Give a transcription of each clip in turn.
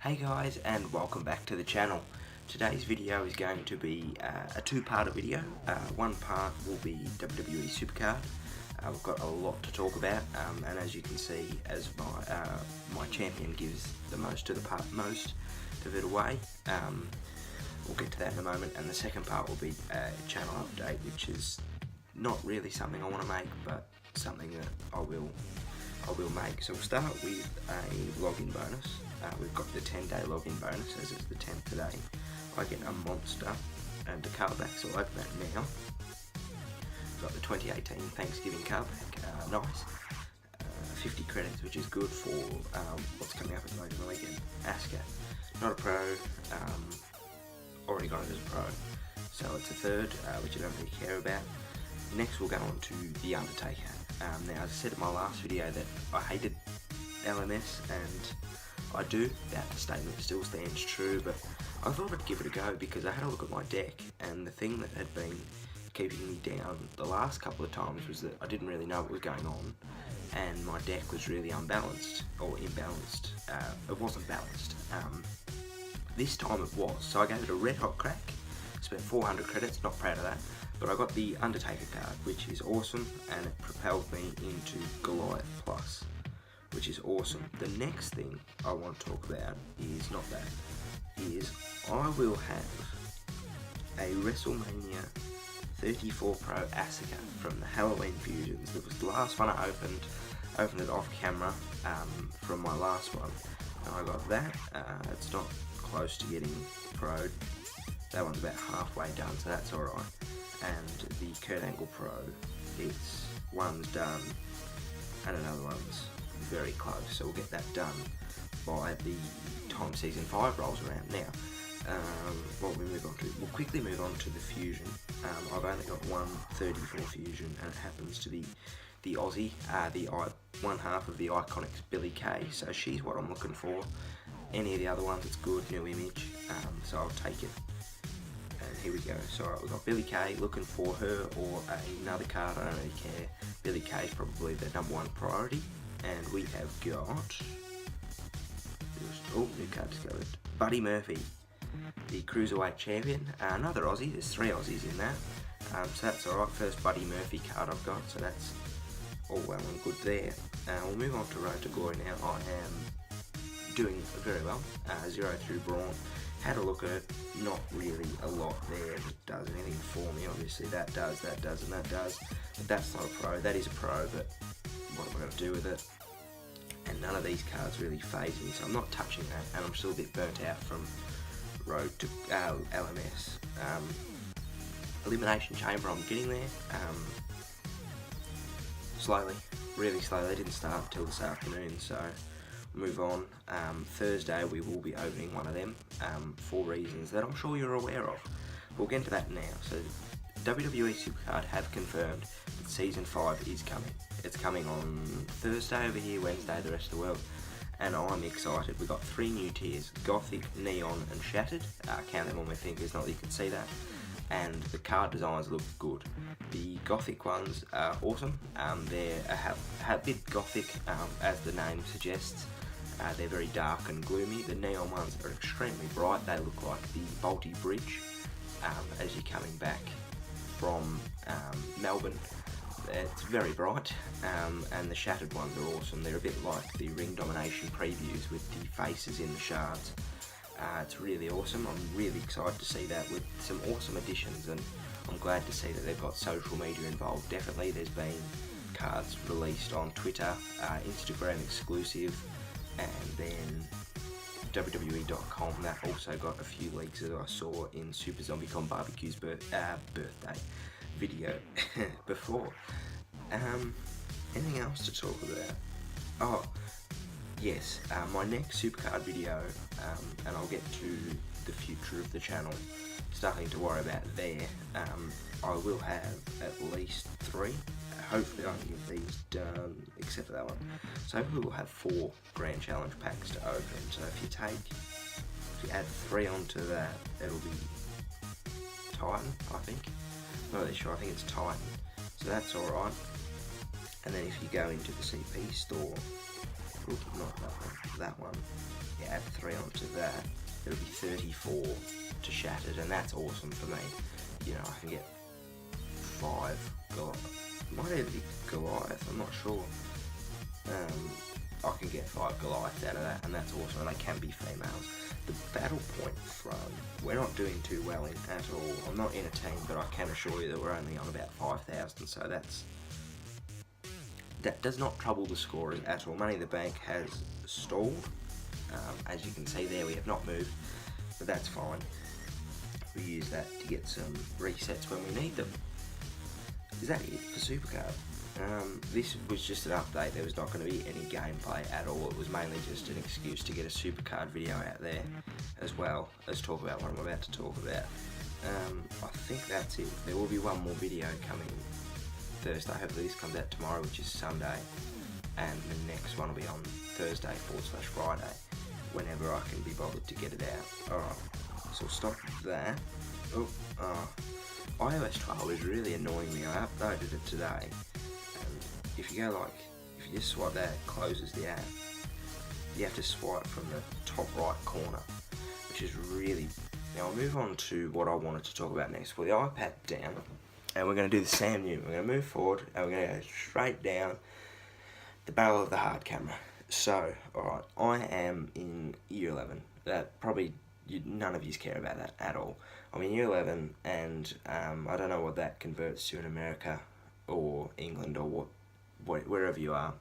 Hey guys, and welcome back to the channel. Today's video is going to be a two-parter video. One part will be WWE SuperCard. We've got a lot to talk about, and as you can see, as my champion gives the most of it away. We'll get to that in a moment, and the second part will be a channel update, which is not really something I want to make, but something that I will make. So we'll start with a login bonus. We've got the 10-day login bonus, as it's the 10th today. I get a monster and a card back, so I'll open that now. Got the 2018 Thanksgiving card back, nice. 50 credits, which is good for what's coming up at the moment weekend. Asuka, not a pro, already got it as a pro, so it's a third, which I don't really care about. Next we'll go on to The Undertaker. Now, as I said in my last video that I hated LMS, and I do. That statement still stands true, but I thought I'd give it a go because I had a look at my deck, and the thing that had been keeping me down the last couple of times was that I didn't really know what was going on, and my deck was really unbalanced, or imbalanced. It wasn't balanced. This time it was, so I gave it a red hot crack, spent 400 credits, not proud of that, but I got the Undertaker card, which is awesome, and it propelled me into Goliath Plus, which is awesome. The next thing I want to talk about is not that, is I will have a WrestleMania 34 Pro Asuka from the Halloween Fusions. That was the last one I opened it off camera from my last one, and I got that. It's not close to getting Pro'd. That one's about halfway done, so that's alright. And the Kurt Angle Pro, one's done and another one's very close, so we'll get that done by the time Season 5 rolls around. Now, what we move on to, we'll quickly move on to the Fusion. I've only got one 34 Fusion, and it happens to be the Aussie, one half of the Iconics Billie Kay, so she's what I'm looking for. Any of the other ones, it's good, new image, so I'll take it. And here we go. So we've got Billie Kay, looking for her or another card, I don't really care. Billie Kay is probably the #1 priority. And we have got, new card discovered, Buddy Murphy, the Cruiserweight Champion, another Aussie. There's 3 Aussies in that, so that's alright. First Buddy Murphy card I've got, so that's all well and good there. We'll move on to Road to Glory now. I am doing very well, 0 through Braun. Had a look at it, not really a lot there that does anything for me. Obviously that does, and that does, but that's not a pro. That is a pro, but what am I going to do with it? And none of these cards really faze me, so I'm not touching that, and I'm still a bit burnt out from Road to LMS. Elimination Chamber, I'm getting there, slowly, really slowly. They didn't start until this afternoon, so move on. Thursday we will be opening one of them for reasons that I'm sure you're aware of. We'll get into that now. So WWE SuperCard have confirmed that Season 5 is coming. It's coming on Thursday over here, Wednesday the rest of the world, and I'm excited. We've got 3 new tiers, Gothic, Neon and Shattered. Count them on my fingers, not that you can see that. And the card designs look good. The Gothic ones are awesome. They're a bit Gothic, as the name suggests. They're very dark and gloomy. The Neon ones are extremely bright. They look like the Balti Bridge as you're coming back from Melbourne. It's very bright, and the Shattered ones are awesome. They're a bit like the Ring Domination previews with the faces in the shards. It's really awesome. I'm really excited to see that with some awesome additions, and I'm glad to see that they've got social media involved. Definitely there's been cards released on Twitter, Instagram exclusive, and then WWE.com, that also got a few leaks that I saw in Super ZombieCon Barbecue's birthday video before. Anything else to talk about? Oh, yes, my next SuperCard video, and I'll get to the future of the channel, starting to worry about there. I will have at least 3. Hopefully I can get these done, except for that one. So hopefully we'll have 4 Grand Challenge packs to open. So if you add 3 onto that, it'll be Titan, I think. Not really sure, I think it's Titan. So that's alright. And then if you go into the CP store, not that one, add 3 onto that, it'll be 34 to Shattered, and that's awesome for me. You know, I can get 5 Goliath. Might even be Goliath, I'm not sure. I can get 5 Goliaths out of that, and that's awesome, and they can be females. The battle point front, we're not doing too well in at all. I'm not in a team, but I can assure you that we're only on about 5,000, so that does not trouble the scorers at all. Money in the Bank has stalled. As you can see there, we have not moved, but that's fine. We use that to get some resets when we need them. Is that it for SuperCard? This was just an update. There was not going to be any gameplay at all. It was mainly just an excuse to get a SuperCard video out there, as well as talk about what I'm about to talk about. I think that's it. There will be one more video coming Thursday. Hopefully this comes out tomorrow, which is Sunday, and the next one will be on Thursday/Friday, whenever I can be bothered to get it out. Alright, so we'll stop there. iOS 12 is really annoying me. I uploaded it today, and if you just swipe that, it closes the app. You have to swipe from the top right corner, which is really... Now I'll move on to what I wanted to talk about next. Put the iPad down, and we're going to do the Sam Newton. We're going to move forward, and we're going to go straight down the barrel of the hard camera. So, alright, I am in year 11. That probably, none of you care about that at all. I'm in year 11, and I don't know what that converts to in America or England or wherever you are.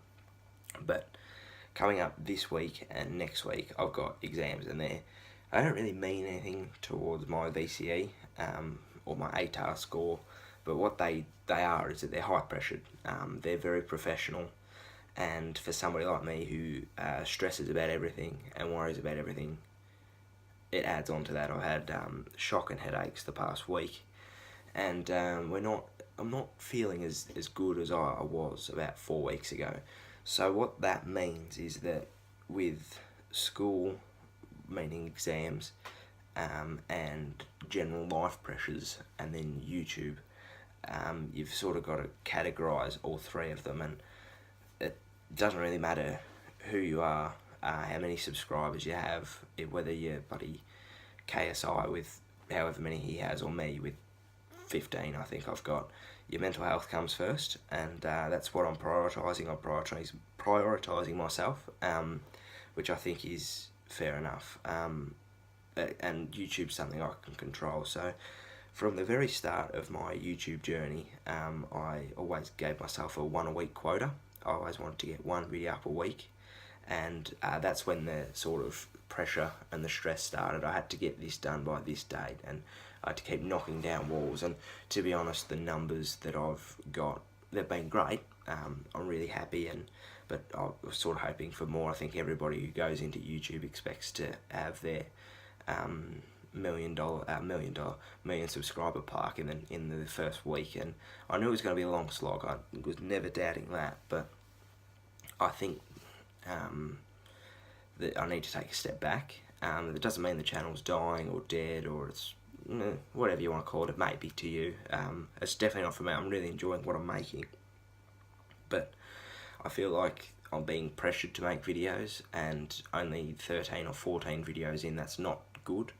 But coming up this week and next week, I've got exams, and they don't really mean anything towards my VCE or my ATAR score. But what they are is that they're high pressured. They're very professional. And for somebody like me who stresses about everything and worries about everything, it adds on to that. I've had shock and headaches the past week, and I'm not feeling as good as I was about 4 weeks ago. So what that means is that with school, meaning exams, and general life pressures, and then YouTube, you've sort of got to categorise all 3 of them, and it doesn't really matter who you are, how many subscribers you have, whether you're buddy KSI with however many he has, or me with 15 I think I've got. Your mental health comes first, and that's what I'm prioritising. I'm prioritising myself, which I think is fair enough. And YouTube's something I can control. So from the very start of my YouTube journey, I always gave myself a 1 a week quota. I always wanted to get 1 video up a week, and that's when the sort of pressure and the stress started. I had to get this done by this date, and I had to keep knocking down walls. And to be honest, the numbers that I've got, they've been great. I'm really happy, but I was sort of hoping for more. I think everybody who goes into YouTube expects to have their million subscriber park in the first week, and I knew it was going to be a long slog. I was never doubting that, but I think that I need to take a step back. It doesn't mean the channel's dying or dead, or it's whatever you want to call it. It may be to you. It's definitely not for me. I'm really enjoying what I'm making, but I feel like I'm being pressured to make videos, and only 13 or 14 videos in, that's not good.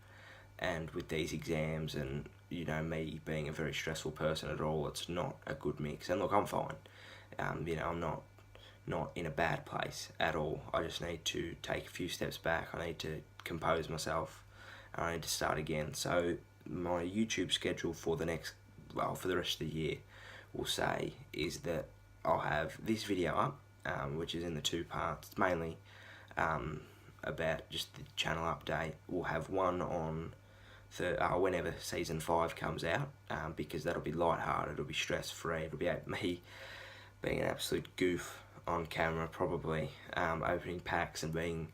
And with these exams and, you know, me being a very stressful person at all, it's not a good mix. And look, I'm fine. You know, I'm not in a bad place at all. I just need to take a few steps back. I need to compose myself. I need to start again. So my YouTube schedule for the rest of the year, we'll say, is that I'll have this video up, which is in the 2 parts. It's mainly about just the channel update. We'll have one on whenever season 5 comes out, because that'll be lighthearted, it'll be stress-free, it'll be me being an absolute goof on camera, probably opening packs and being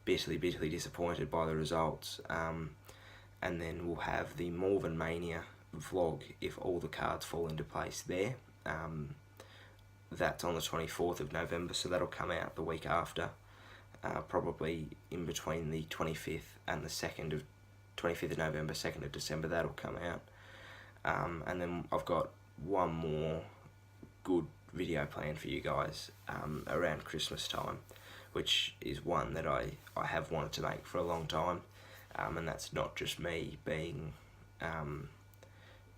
bitterly disappointed by the results. And then we'll have the Morven Mania vlog if all the cards fall into place there. That's on the 24th of November, so that'll come out the week after, probably in between the 25th and the 25th of November, 2nd of December, that'll come out. And then I've got one more good video planned for you guys around Christmas time, which is one that I have wanted to make for a long time, and that's not just me being a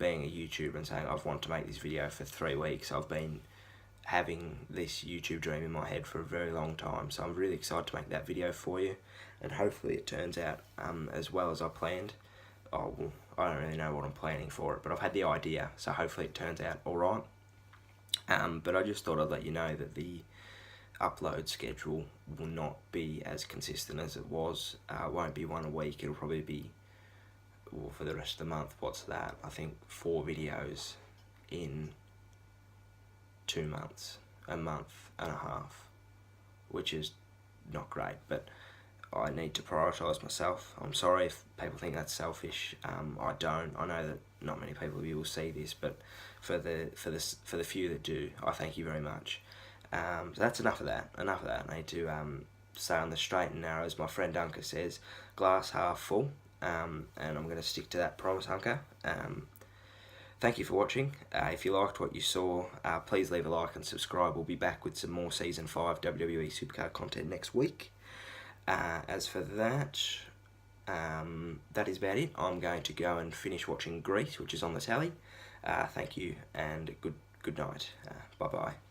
YouTuber and saying I've wanted to make this video for 3 weeks. I've been having this YouTube dream in my head for a very long time, so I'm really excited to make that video for you, and hopefully it turns out as well as I planned. Oh, well, I don't really know what I'm planning for it, but I've had the idea, so hopefully it turns out alright. But I just thought I'd let you know that the upload schedule will not be as consistent as it was. It won't be one a week, it'll probably be, well, for the rest of the month, what's that? I think 4 videos in 2 months, a month and a half, which is not great, but I need to prioritise myself. I'm sorry if people think that's selfish. I don't. I know that not many people of you will see this, but for the few that do, I thank you very much. So that's enough of that. Enough of that. I need to stay on the straight and narrow, as my friend Unker says, glass half full. And I'm going to stick to that promise, Unker. Thank you for watching. If you liked what you saw, please leave a like and subscribe. We'll be back with some more Season 5 WWE SuperCard content next week. As for that, that is about it. I'm going to go and finish watching Grease, which is on the tally. Thank you and good night. Bye-bye.